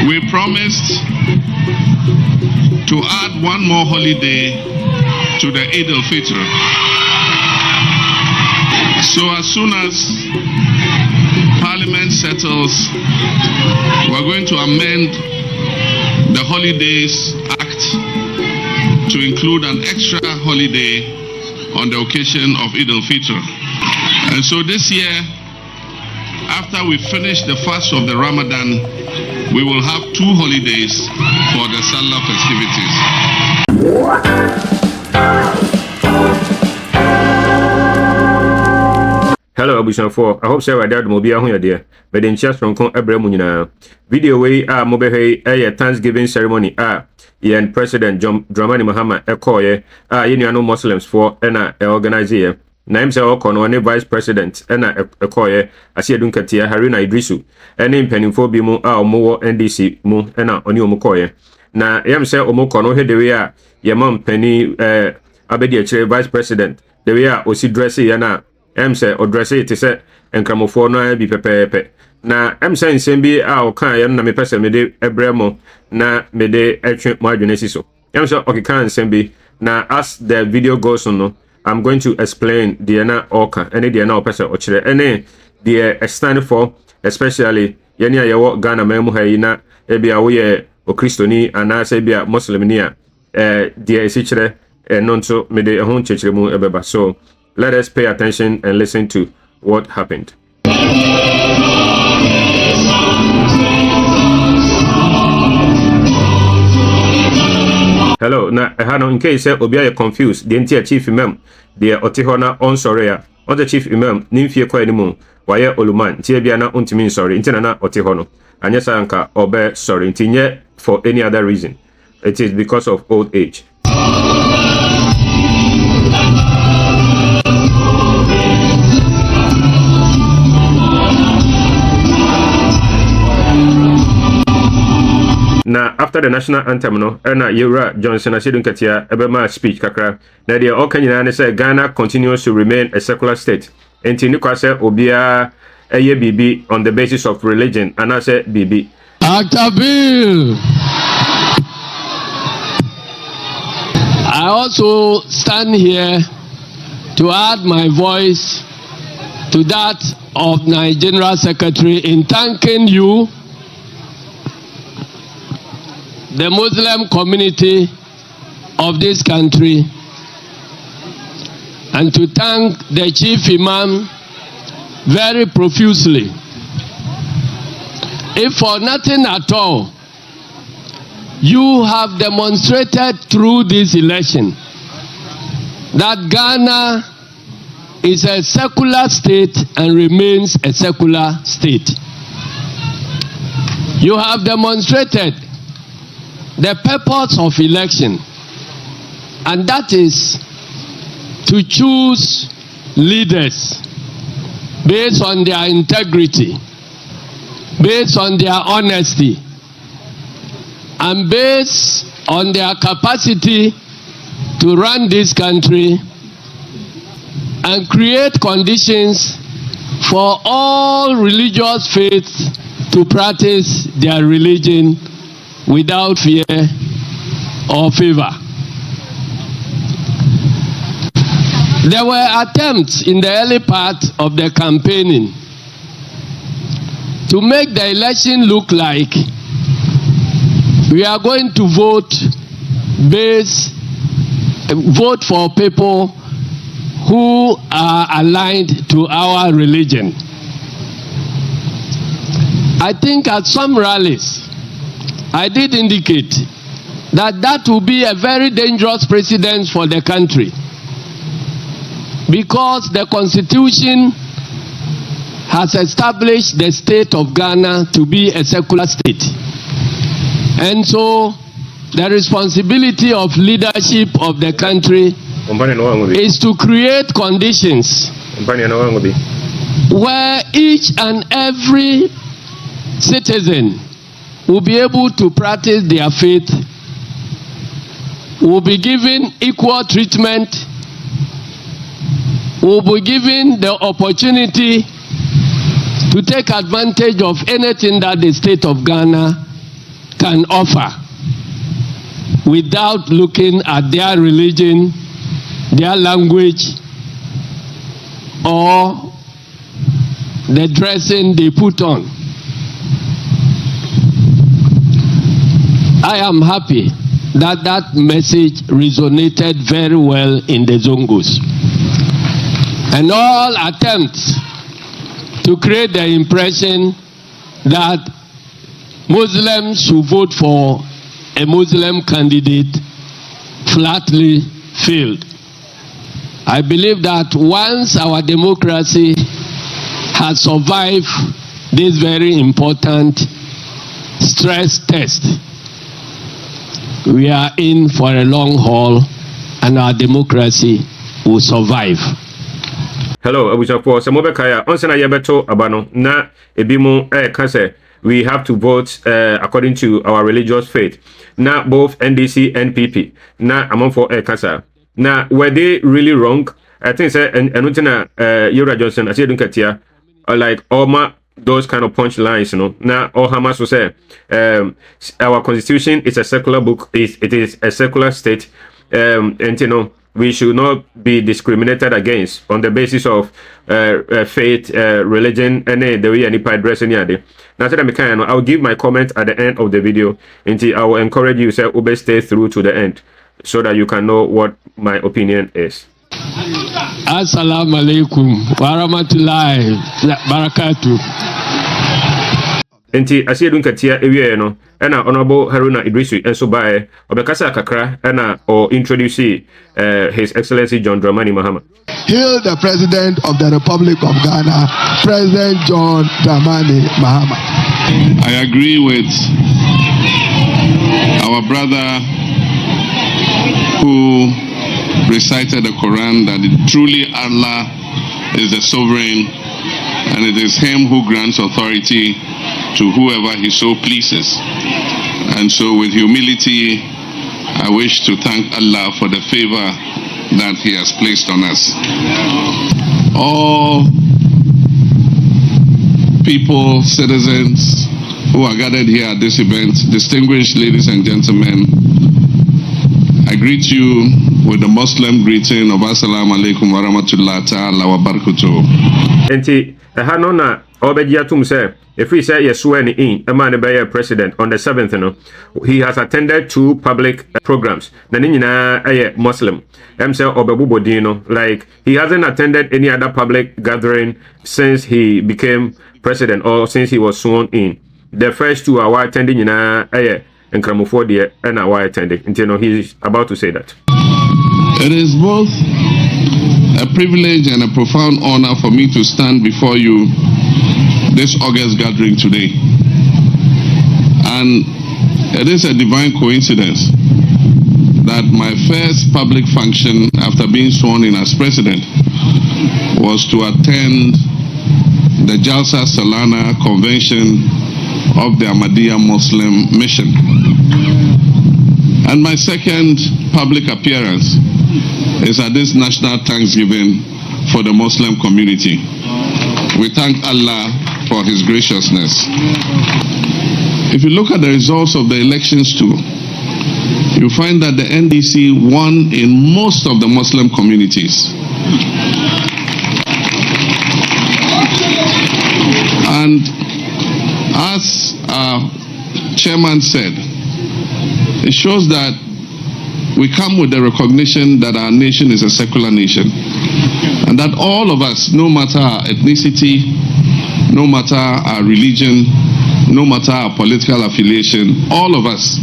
we promised to add one more holiday to the Eid al-Fitr. So as soon as Parliament settles, we're going to amend the Holidays Act to include an extra holiday on the occasion of Eid al-Fitr. And so this year, after we finish the fast of the Ramadan, we will have 2 holidays for the Salah festivities. Hello, Abusanfo. I hope so. I doubt Mobia here, dear. But in chest from Con Abramunina. Video way, Mobehe, a Thanksgiving ceremony. Ian President Dramani Mahama, Ekoye, you know Muslims for Ena organizer. Names are Okono, Vice President, Ena Ekoye, Asia Dunkatia, Harina Idrisu, and in Pennyphobimu, Mo NDC, Mu, Ena Onio Mukoye. Na Yamse Omokono, head the way, Yamam Penny Abedia, Vice President, the way Osi Dressy, Yana. Say or dress it is set and cramofo no be pepe. Na saying sembi a kan na me pese me de ebremo na me de etwe marginesi so. So okay kan sembi na as the video goes on no, I'm going to explain the na oka any the na pese o kire any the stand for especially yani ayewo Ghana memu hayi na e bia wo ye o Kristoni ana se bia Muslim ni a the esi kire no nso me de ho chechire mu ebeba. So let us pay attention and listen to what happened. Hello, now in case Obia you confused, the entire Chief Imam, the Otihona on Soria, on the Chief Imam, Nimfia Kwanimu, Waya Oluman, Tiabiana Untimin sorry, Intena Otihono, and Yasanka Obe sorry, Tinye for any other reason. It is because of old age. Now, after the national anthem, no, Yura Johnson Asidun Katia, Ebema speech, Kakra, Nadia Okanyana said Ghana continues to remain a secular state. And Tinukwase Obia Eye Bibi on the basis of religion, and I said Bibi. Actabil. I also stand here to add my voice to that of my General Secretary in thanking you, the Muslim community of this country, and to thank the Chief Imam very profusely. If for nothing at all, you have demonstrated through this election that Ghana is a secular state and remains a secular state. You have demonstrated the purpose of election, and that is to choose leaders based on their integrity, based on their honesty, and based on their capacity to run this country and create conditions for all religious faiths to practice their religion without fear or favor. There were attempts in the early part of the campaigning to make the election look like we are going to vote for people who are aligned to our religion. I think at some rallies, I did indicate that that will be a very dangerous precedent for the country, because the Constitution has established the state of Ghana to be a secular state. And so the responsibility of leadership of the country is to create conditions where each and every citizen will be able to practice their faith, will be given equal treatment, will be given the opportunity to take advantage of anything that the state of Ghana can offer without looking at their religion, their language, or the dressing they put on. I am happy that that message resonated very well in the Zongos. And all attempts to create the impression that Muslims should vote for a Muslim candidate flatly failed. I believe that once our democracy has survived this very important stress test, we are in for a long haul and our democracy will survive. Hello, Abushafo. Samobekaya, onsena yebeto abano na ebimo kase. We have to vote according to our religious faith. Na both NDC and NPP. Na among for kasa. Na were they really wrong? I think say enutina Yura Johnson. I see dunkatia like Oma those kind of punch lines, you know. Na or Hamas will say our constitution is a secular book. It is a secular state, and you know. We should not be discriminated against on the basis of faith, religion, and the way any part dressing yadi. Now, I'll give my comment at the end of the video. Until I will encourage you to stay through to the end, so that you can know what my opinion is. Assalamu alaikum warahmatullahi barakatuh. Enti asiye dunkatia ewie no ena honorable Haruna Idrisu enso bae obekasa kakra ena o introduce his excellency John Dramani Mahama. Hail the president of the Republic of Ghana, President John Dramani Mahama. I agree with our brother who recited the Quran that truly Allah is the sovereign and it is him who grants authority to whoever he so pleases. And so with humility, I wish to thank Allah for the favor that he has placed on us. All people, citizens who are gathered here at this event, distinguished ladies and gentlemen, I greet you with the Muslim greeting of Assalamu alaikum wa rahmatullahi ta'ala wa barakatuh. Enti hanona obejiatum say if we say yes swear in a man be president on the 7th, you know, he has attended 2 public programs. Na nyina Muslim. Say obebubodino, like he hasn't attended any other public gathering since he became president or since he was sworn in. The first 2 are attending and Cramophobia and our attending. You know, he's about to say that. It is both a privilege and a profound honor for me to stand before you this August gathering today. And it is a divine coincidence that my first public function after being sworn in as president was to attend the Jalsa Salana convention of the Ahmadiyya Muslim mission. And my second public appearance is at this national Thanksgiving for the Muslim community. We thank Allah for his graciousness. If you look at the results of the elections too, you find that the NDC won in most of the Muslim communities. And as our chairman said, it shows that we come with the recognition that our nation is a secular nation and that all of us, no matter our ethnicity, no matter our religion, no matter our political affiliation, all of us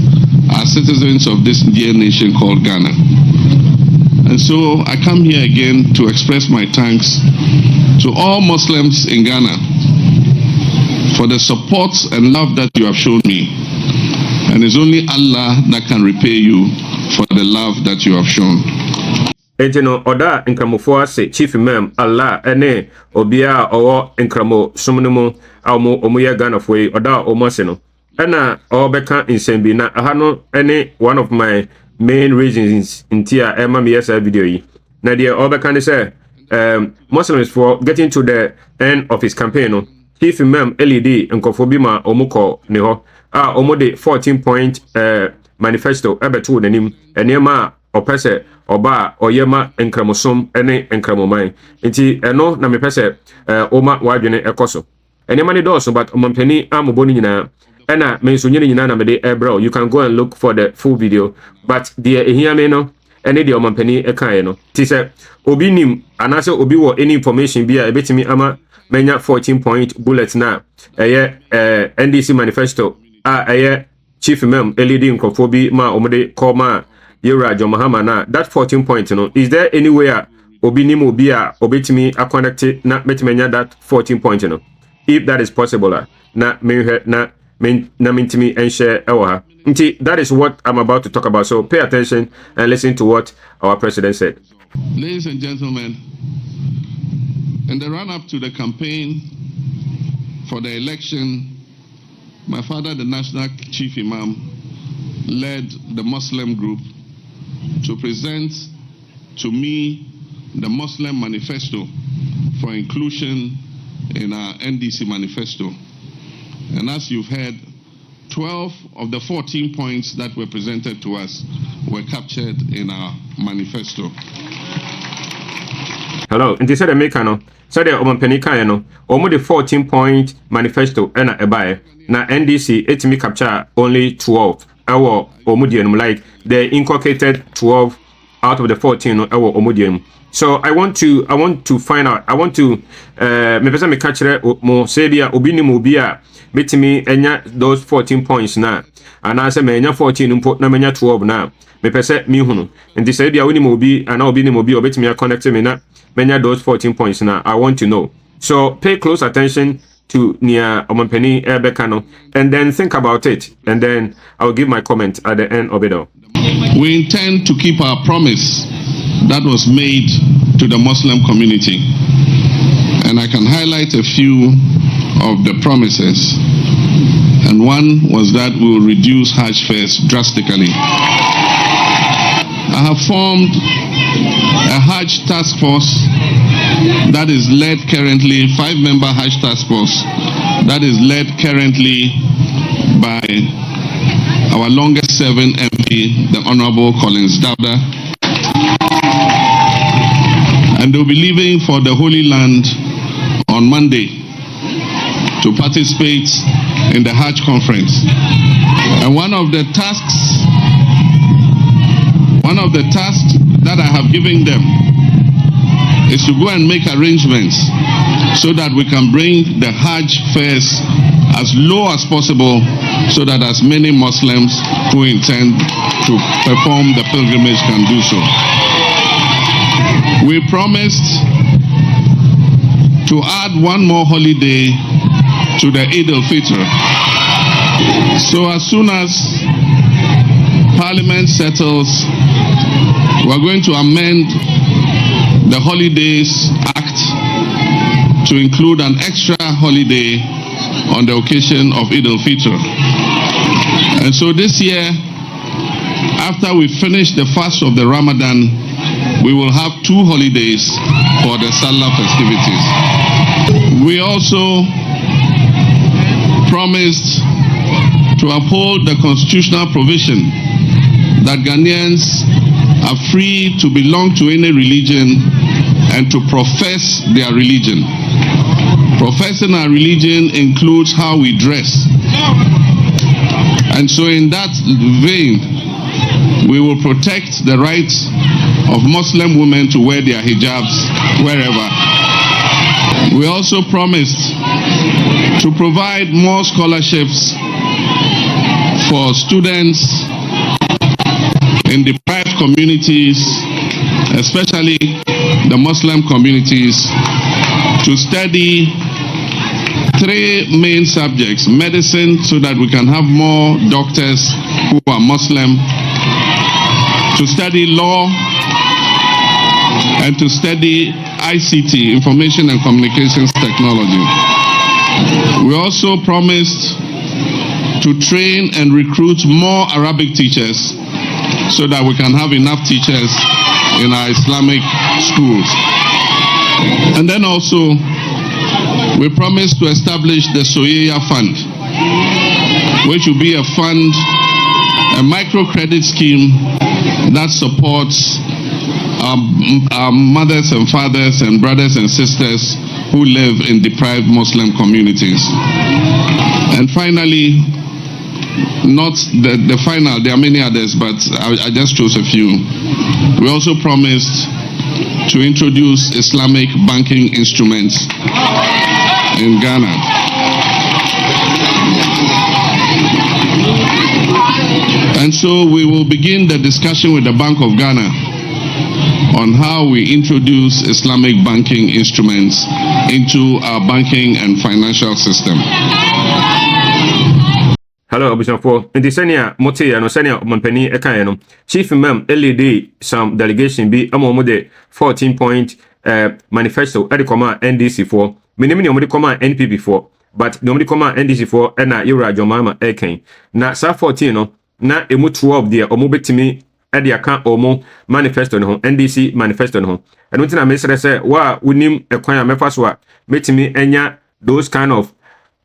are citizens of this dear nation called Ghana. And so I come here again to express my thanks to all Muslims in Ghana for the support and love that you have shown me. And it's only Allah that can repay you for the love that you have shown. Ejeno oda nkramofo ase Chief Imam Allah ene obia owo nkramo sumnumu awmo omuye Ghana foi oda omose no ena obeka insembi na ahano ene one of my main reasons intia ema me yesa video yi na dia obeka ne say Muslims for getting to the end of his campaign no Chief Imam LED nkofo bi ma omuko ne ho omode 14-point manifesto ebeto nanim enema opese oba oyema enkramosom ene enkramoman nti eno na mepese oma wadwene ekoso enema ne doso but omampani amoboni nyina ena menso nyine nyina na mede ebro. You can go and look for the full video, but the ehia no ene de omampani ekae no ti se obi nim anase obi wo any information bia ebetimi ama menya 14-point bullet na NDC manifesto Chief Imam-led Nkrofobi ma omode call ma Yura John Mahama na that 14-point no, is there anywhere obi nim obi a obetimi a connect na metimenya that 14-point no, if that is possible na menhwe na mintimi and share ewa. That is what I'm about to talk about, so pay attention and listen to what our president said. Ladies and gentlemen, in the run-up to the campaign for the election, my father, the National Chief Imam, led the Muslim group to present to me the Muslim Manifesto for inclusion in our NDC Manifesto. And as you've heard, 12 of the 14 points that were presented to us were captured in our manifesto. Hello, and they said no. So the omampani kan no, omo the 14-point manifesto ena ebae na NDC etimi capture only 12. Ewo omudienum, like they inculcated 12 out of the 14 no ewo omudienum. So I want to find out. I want to me pesa me catch mo sebia obi ni mo bia betimi enya those 14 points na anase me enya 14 mpo na menya 12 na me pesa mi hunu nti say bia woni mo bi ana obi ni mo bi obetimi connect me na menya those 14 points na. I want to know, so pay close attention to near omampani ebekano and then think about it, and then I'll give my comment at the end of it all. We intend to keep our promise that was made to the Muslim community, and I can highlight a few of the promises. And one was that we will reduce Hajj fares drastically. I have formed a Hajj task force that is led currently, 5-member Hajj task force that is led currently by our longest serving MP, the Honorable Collins Dawda. And they'll be leaving for the Holy Land on Monday to participate in the Hajj conference. And one of the tasks that I have given them is to go and make arrangements so that we can bring the Hajj fares as low as possible, so that as many Muslims who intend to perform the pilgrimage can do so. We promised to add one more holiday to the Eid al-Fitr. So as soon as Parliament settles, we're going to amend the Holidays Act to include an extra holiday on the occasion of Eid al-Fitr. And so this year, after we finish the fast of the Ramadan, we will have 2 holidays for the Salah festivities. We also promised to uphold the constitutional provision that Ghanaians are free to belong to any religion and to profess their religion. Professing our religion includes how we dress. And so in that vein, we will protect the rights of Muslim women to wear their hijabs wherever. We also promised to provide more scholarships for students in deprived communities, especially the Muslim communities, to study 3 main subjects: medicine, so that we can have more doctors who are Muslim, to study law, and to study ICT, information and communications technology. We also promised to train and recruit more Arabic teachers, so that we can have enough teachers in our Islamic schools. And then also, we promised to establish the Soyeya Fund, which will be a fund, a microcredit scheme that supports our mothers and fathers and brothers and sisters who live in deprived Muslim communities. And finally, not the final, there are many others, but I just chose a few. We also promised to introduce Islamic banking instruments in Ghana. And so we will begin the discussion with the Bank of Ghana on how we introduce Islamic banking instruments into our banking and financial system. Hello, Bishop. In the senior Motia no senior Montpellier Ekayano, Chief Imam-led some delegation be among the 14-point manifesto at the command NDC4. Minimum the command NPP4, but the command NDC4 and na Ira Jomama Eken. Na sa 14 na emu 12 there omo betimi e de aka omo manifesto no NDC manifesto no. Eno tina me say wa unim ekwan a mefa so a betimi enya those kind of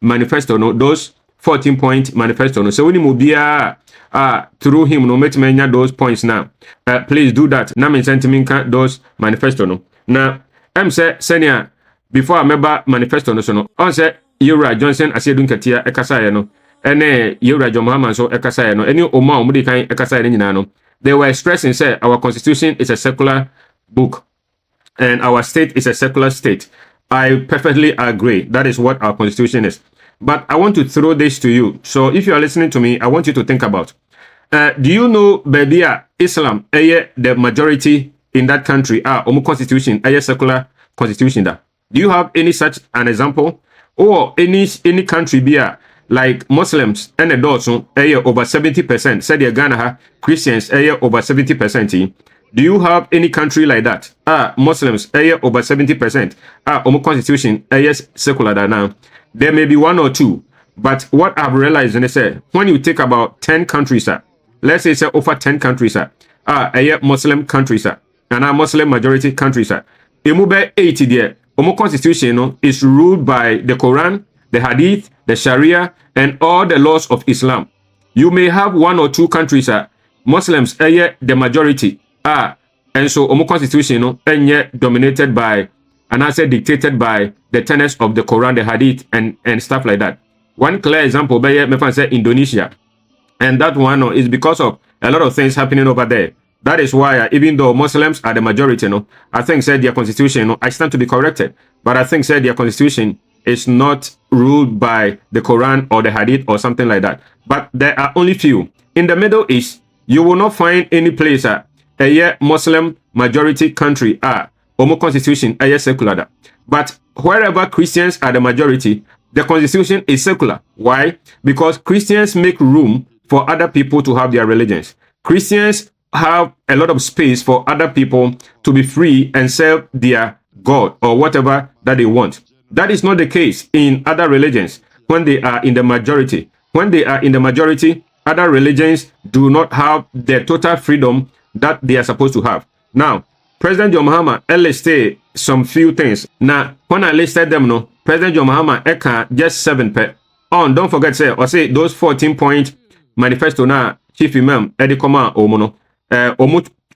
manifesto no, those 14-point manifesto no. So unim obia through him no betimi enya those points now. Please do that. Na me sentiment can those manifesto no. Na say senior before I remember manifesto no so no. On say Yura Johnson asiedun katia ekasa no. Ene Yura John Mahama so ekasa no. Eni oma omudi kan ekasa ni nyina no. They were stressing say our constitution is a secular book and our state is a secular state. I perfectly agree. That is what our constitution is. But I want to throw this to you. So if you are listening to me, I want you to think about. Do you know Babia Islam the majority in that country omu constitution secular constitution da? Do you have any such an example? Or any country be like Muslims and adults over 70%, said Ghana Christians over 70%. Do you have any country like that? Muslims over 70%. Omo constitution secular da now. There may be one or two, but what I've realized is when you take about 10 countries, let's say over 10 countries, Muslim countries, and Muslim majority countries, Emube 80 there. Omo constitution is ruled by the Quran, the Hadith, the Sharia, and all the laws of Islam. You may have one or two countries, Muslims, the majority, and so Omo constitution, dominated by, and I said dictated by the tenets of the Quran, the Hadith, and stuff like that. One clear example, me say Indonesia, and that one is because of a lot of things happening over there. That is why, even though Muslims are the majority, I think said their constitution, I stand to be corrected, but I think said their constitution is not ruled by the Quran or the Hadith or something like that. But there are only few. In the Middle East, you will not find any place a Muslim majority country Omo constitution secular. But wherever Christians are the majority, the constitution is secular. Why? Because Christians make room for other people to have their religions. Christians have a lot of space for other people to be free and serve their God or whatever that they want. That is not the case in other religions when they are in the majority. When they are in the majority, other religions do not have the total freedom that they are supposed to have. Now, President John Mahama listed some few things. Now, when I listed them, President John Mahama just 7 per. Don't forget say those 14-point manifesto na Chief Imam Edikoma Omono.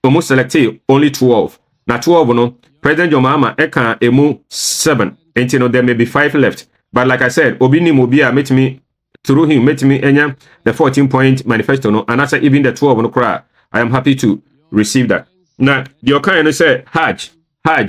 Almost selected only 12. Now 12 President John Mahama emu 7. And there may be 5 left. But like I said, Obini Mobia met me through him, enya the 14-point manifesto and I said even the 12 I am happy to receive that. Now the Okayano say Hajj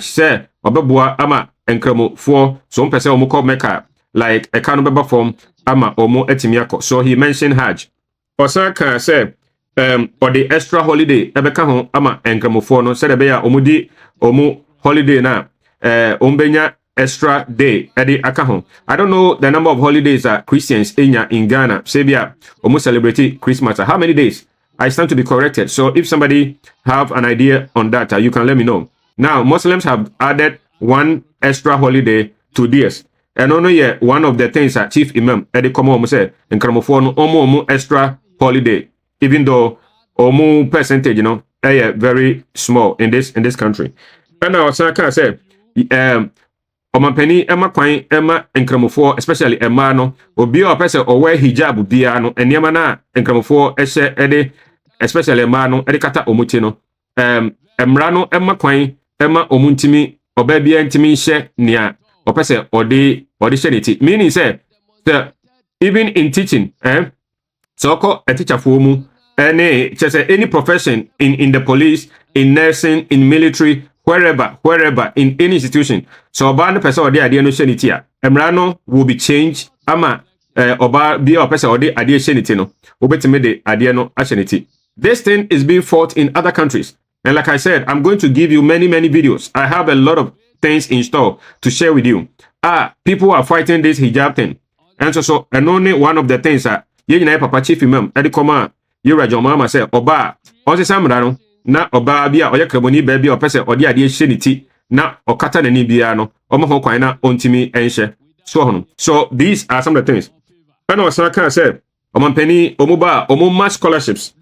say Obabua ama enkremo for some person omo call Mecca like a kind of form ama omo etimiako. So he mentioned Hajj. Osaka say or the extra holiday ebeka ho ama enkremofo no said beya omudi omu holiday na ombenya extra day edi aka ho. I don't know the number of holidays that Christians in Ghana say bia omu celebrate Christmas. How many days? I stand to be corrected. So if somebody have an idea on that, you can let me know. Now Muslims have added one extra holiday to this. And only one of the things that Chief Imam edi komo omu say enkremofo no omu extra holiday. Even though omu percentage, very small in this country. And now Osaka said, Omampani ema kwan ema nkramofo especially ema no obi o pese o wear hijab bia no eniema na nkramofo ehye ede especially ema no ede kata omuti no emra no ema kwan ema omuntimi oba bia ntimi hye nia o pese ode hyeniti meaning say even in teaching so ko a teacher for mu any profession in the police, in nursing, in military, wherever in any institution. So oba no person ode ade no hyeniti a emra no will be changed ama oba bia o person ode ade hyeniti no obetime de ade no hyeniti. This thing is being fought in other countries. And like I said, I'm going to give you many videos. I have a lot of things in store to share with you. People are fighting this hijab thing. And so and only one of the things that Papa Chief Imam edi koma Yura John Mahama say oba ose samra no na oba bia oye kraboni ba bia opese ode ade hyeniti na okata nani bia no omo kwan na ontimi enhye so these are some of the things. And also can say omampani omuba omuma scholarships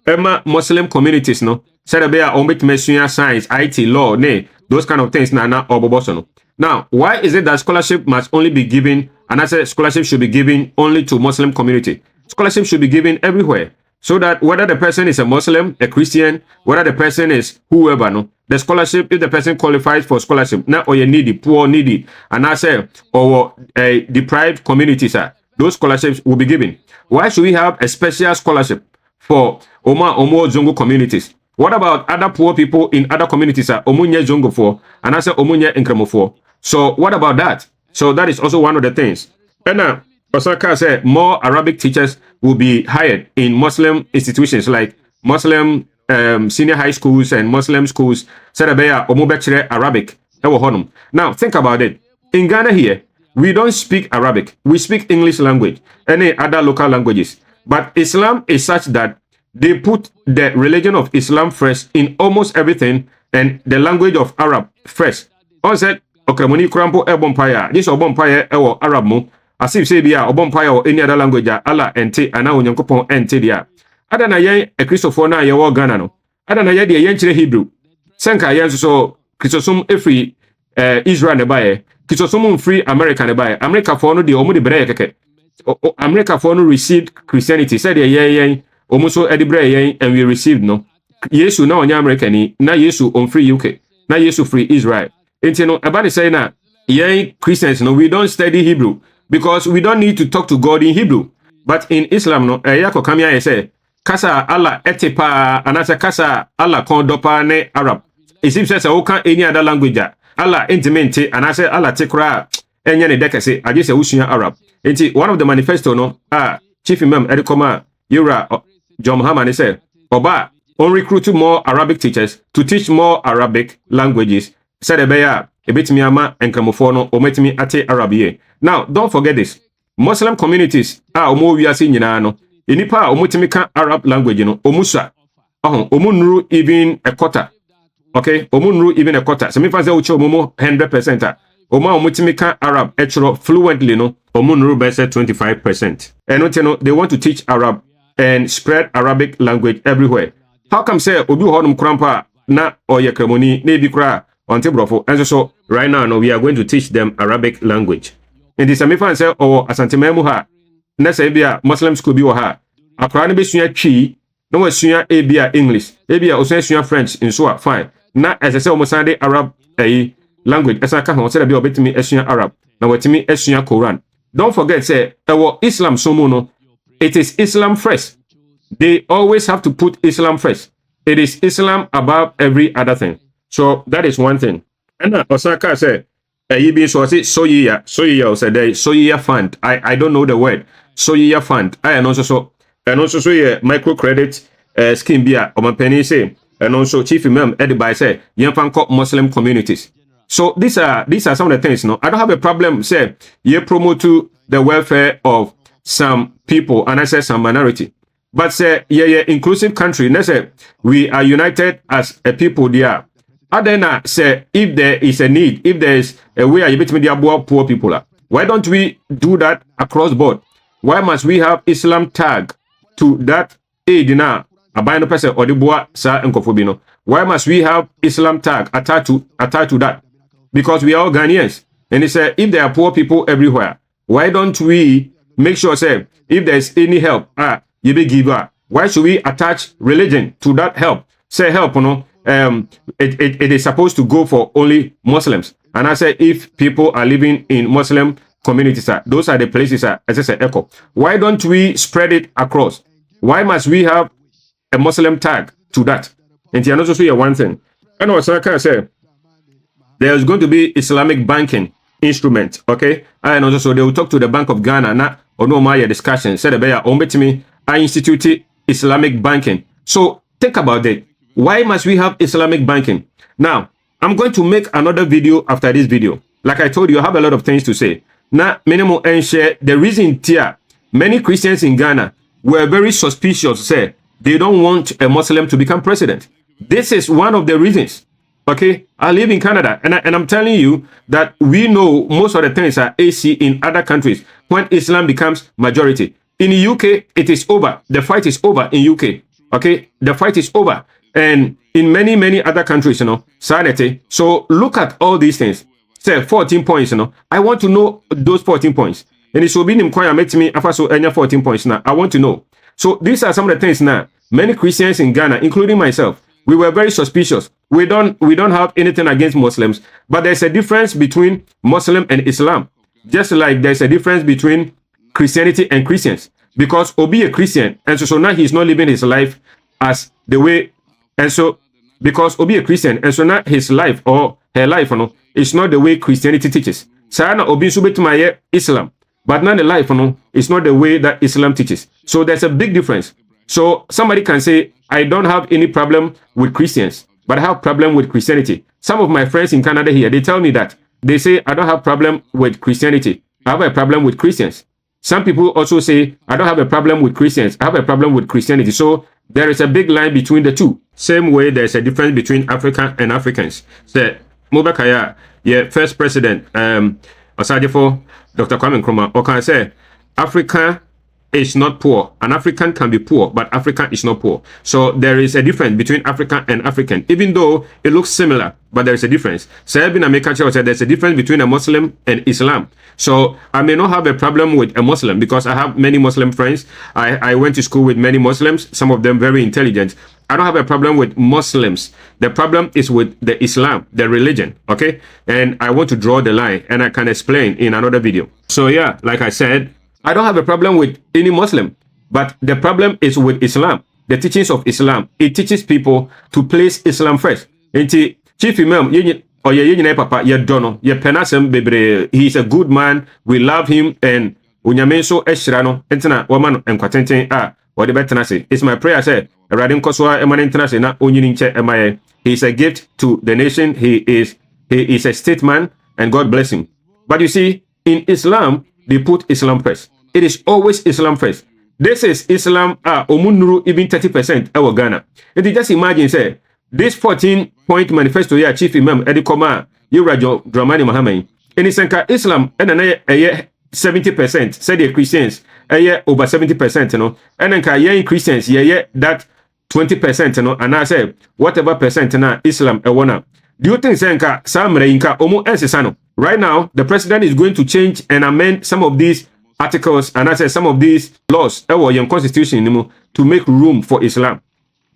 Emma Muslim communities no said bia ombetmesua science IT law those kind of things na oboboso no. Now, why is it that scholarship must only be given, and I said scholarship should be given only to Muslim community? Scholarship should be given everywhere, so that whether the person is a Muslim, a Christian, whether the person is whoever, no, the scholarship, if the person qualifies for scholarship, now or you needy, poor, needy, and I say, or deprived communities, those scholarships will be given. Why should we have a special scholarship for Omo Zongo communities? What about other poor people in other communities? Omunye Zongo for, and I say Omunye Nkramo for. So what about that? So that is also one of the things. And Osaka said more Arabic teachers will be hired in Muslim institutions like Muslim senior high schools and Muslim schools. Arabic. Now think about it. In Ghana here, we don't speak Arabic. We speak English language, any other local languages. But Islam is such that they put the religion of Islam first in almost everything and the language of Arab first. Also, Okramoni Krampo Ebompire, this Obompire or Arab mo, as if say bia Obompire or any other language, Allah ente, and now Yankopon ente dia. Adana yen a Christophona yawo Ghana no. Adana ye de yenchire Hebrew. Sanka yen so Christosum free Israel ne baye. Christosum free America ne baye. America for no de omu de breye keke. America for no received Christianity. Said ye omuso edibre yen and we received no. Yesu na onya America ni na Yesu on free UK. Na Yesu free Israel. Enti no about say na yen Christians no we don't study Hebrew because we don't need to talk to God in Hebrew. But in Islam no yako kamia say kasa Allah etepa anasa kasa Allah kondopa ne Arab. It seems as oka any other language Allah intimente anasa Allah tekra enya ne dekese aje se usua Arab. Enti one of the manifesto no Chief Imam edikoma Yura John Mahama say oba on recruit more Arabic teachers to teach more Arabic languages. Said ebeya ebetimi ama enkramofo no ometimi ate Arabie. Now don't forget this. Muslim communities omo wiase nyina no enipa omotimi ka Arab language no omusa omunuru even a quarter. Okay, omunuru even a quarter. So me fancy uche omo 100%. Omotimi ka Arab actually fluently no omunuru be 25%. And no they want to teach Arab and spread Arabic language everywhere. How come say obi honum krampa na oyekremoni na ebi kra onte brofo. And so right now no we are going to teach them Arabic language. In this amifan say asantememu ha na say bia Muslim school bi wo ha akra ne besua twi na wasua ebia English ebia osua French in so fine na as say omosande Arab language esa ka ho say bia obetimi esua Arab na watimi esua Quran. Don't forget say Islam somo no it is Islam first. They always have to put Islam first. It is Islam above every other thing. So that is one thing. And Osaka said you so say soya said soya fund. I don't know the word. Soya fund. And also microcredit scheme bia Omampani say and also Chief Imam Edibai say Yamfanko Muslim communities. So these are some of the things. No, I don't have a problem. Say you promote to the welfare of some people and I say some minority. But say inclusive country. And I say we are united as a people there. And then say if there is a need, if there is a way you bet me poor people, why don't we do that across board? Why must we have Islam tag to that aid now? Abino person or the boa sa enkofobino. Why must we have Islam tag attached to that? because we are all Ghanaians. And he said, if there are poor people everywhere, why don't we make sure, say, if there's any help, you be giver. Why should we attach religion to that help? Say help, it is supposed to go for only Muslims. And I say, if people are living in Muslim communities, those are the places, as I said, echo. Why don't we spread it across? Why must we have a Muslim tag to that? And you also say one thing. And also, I can say, there's going to be Islamic banking instrument, okay? And also, so they will talk to the Bank of Ghana, na or no my discussion. Said the I instituted Islamic banking. So think about it. Why must we have Islamic banking? Now, I'm going to make another video after this video. Like I told you, I have a lot of things to say. Now, minimum and share the reason here. Many Christians in Ghana were very suspicious, say they don't want a Muslim to become president. This is one of the reasons. Okay, I live in Canada, and I'm telling you that we know most of the things are AC in other countries when Islam becomes majority. In the UK, it is over. The fight is over in UK. Okay, the fight is over. And in many other countries, sanity. So look at all these things. Say 14 points, I want to know those 14 points. And it will be in Kwaya met me after so any 14 points now. I want to know. So these are some of the things now. Many Christians in Ghana, including myself, we were very suspicious. We don't have anything against Muslims, but there's a difference between Muslim and Islam. Just like there's a difference between Christianity and Christians. Because Obi a Christian, and so now he's not living his life as the way, and so because Obi a Christian, and so now his life or her life, it's not the way Christianity teaches. Sana Obi subetuma Islam, but now the life, it's not the way that Islam teaches. So there's a big difference. So somebody can say, I don't have any problem with Christians, but I have problem with Christianity. Some of my friends in Canada here, they tell me that. They say, I don't have problem with Christianity. I have a problem with Christians. Some people also say, I don't have a problem with Christians. I have a problem with Christianity. So there is a big line between the two. Same way, there's a difference between African and Africans. So, Mobakaya, first president, Osadefo, Dr. Kwame Nkrumah, or can I say, Africa is not poor. An African can be poor, but Africa is not poor. So there is a difference between African and African, even though it looks similar, but there is a difference. So there's a difference between a Muslim and Islam. So I may not have a problem with a Muslim because I have many Muslim friends. I went to school with many Muslims, some of them very intelligent. I don't have a problem with Muslims. The problem is with the Islam, the religion, okay? And I want to draw the line, and I can explain in another video. So yeah, like I said, I don't have a problem with any Muslim, but the problem is with Islam, the teachings of Islam. It teaches people to place Islam first. Inti Chief Imam, papa, he's a good man. We love him, and unyamenso eshrano entena woman and kwatenten wade betena say. It's my prayer say Radin Koswa emanentena say na onyininche emaye. He's a gift to the nation. He is a statesman, and God bless him. But you see, in Islam, they put Islam first. It is always Islam first. This is Islam, omunuru even 30% our Ghana. And you just imagine, say, this 14-point manifesto here, Chief Imam, Edikoma, Dramani Mahama, and it's like Islam, and then 70%, say the Christians, over 70%, and then Christians, that 20%, and I say, whatever percent, Islam, do you think, Senka, Samre, Inka, Omo, Ensesano? Right now, the president is going to change and amend some of these articles and I said some of these laws or your constitution to make room for Islam.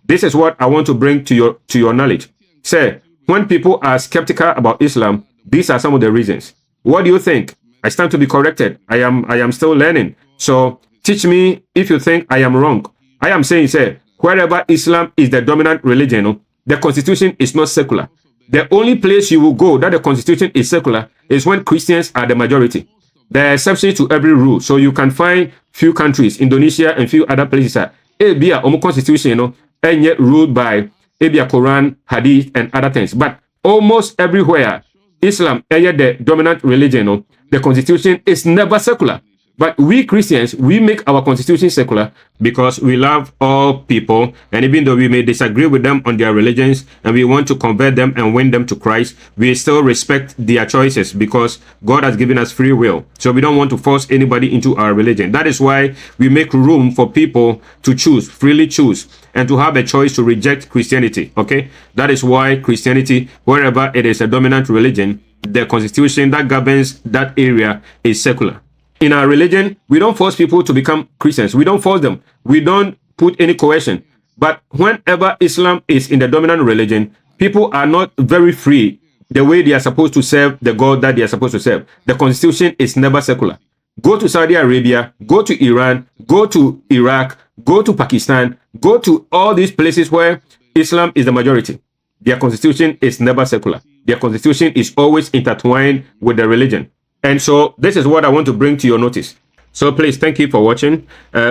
This is what I want to bring to your knowledge. Say, when people are skeptical about Islam, these are some of the reasons. What do you think? I stand to be corrected. I am still learning. So teach me if you think I am wrong. I am saying, say, wherever Islam is the dominant religion, the constitution is not secular. The only place you will go that the constitution is secular is when Christians are the majority. There are exceptions to every rule. So you can find few countries, Indonesia and few other places, Abia Omo constitution, and yet ruled by Abia Quran, Hadith, and other things. But almost everywhere, Islam, the dominant religion, the constitution is never secular. But we Christians, we make our constitution secular because we love all people. And even though we may disagree with them on their religions and we want to convert them and win them to Christ, we still respect their choices because God has given us free will. So we don't want to force anybody into our religion. That is why we make room for people to choose, freely choose, and to have a choice to reject Christianity. Okay? That is why Christianity, wherever it is a dominant religion, the constitution that governs that area is secular. In our religion, we don't force people to become Christians. We don't force them. We don't put any coercion. But whenever Islam is in the dominant religion, people are not very free the way they are supposed to serve the God that they are supposed to serve. The constitution is never secular. Go to Saudi Arabia, go to Iran, go to Iraq, go to Pakistan, go to all these places where Islam is the majority. Their constitution is never secular. Their constitution is always intertwined with the religion. And so this is what I want to bring to your notice. So please, thank you for watching.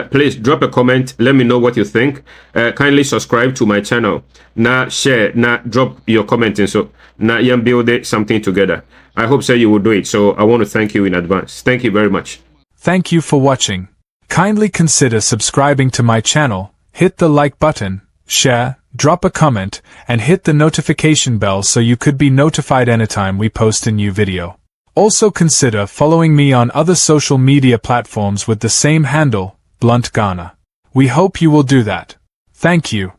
Please drop a comment. Let me know what you think. Kindly subscribe to my channel. Now share, now drop your comment. And so now you build something together. I hope so you will do it. So I want to thank you in advance. Thank you very much. Thank you for watching. Kindly consider subscribing to my channel. Hit the like button, share, drop a comment, and hit the notification bell so you could be notified anytime we post a new video. Also consider following me on other social media platforms with the same handle, BluntGhana. We hope you will do that. Thank you.